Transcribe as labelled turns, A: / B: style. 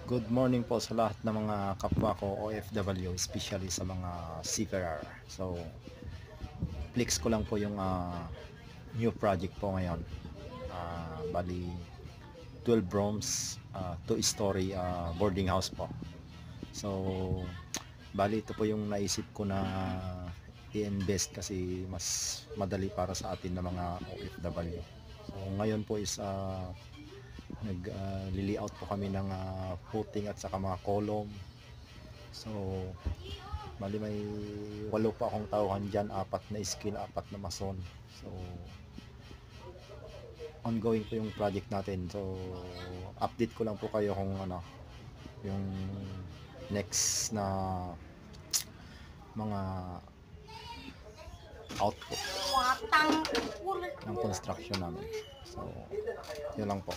A: Good morning po sa lahat ng mga kapwa ko OFW, especially sa mga seafarer. So, flex ko lang po yung new project po ngayon. Bali, 12 rooms, 2-story boarding house po. So, bali ito po yung naisip ko na i-invest kasi mas madali para sa atin na mga OFW. So, ngayon po is nag-layout po kami ng footing at saka mga column. So bali may 8 pa akong tauhan dyan, 4 na skill, 4 na mason. So ongoing po yung project natin. So update ko lang po kayo kung ano yung next na mga output ng construction namin. So yun lang po.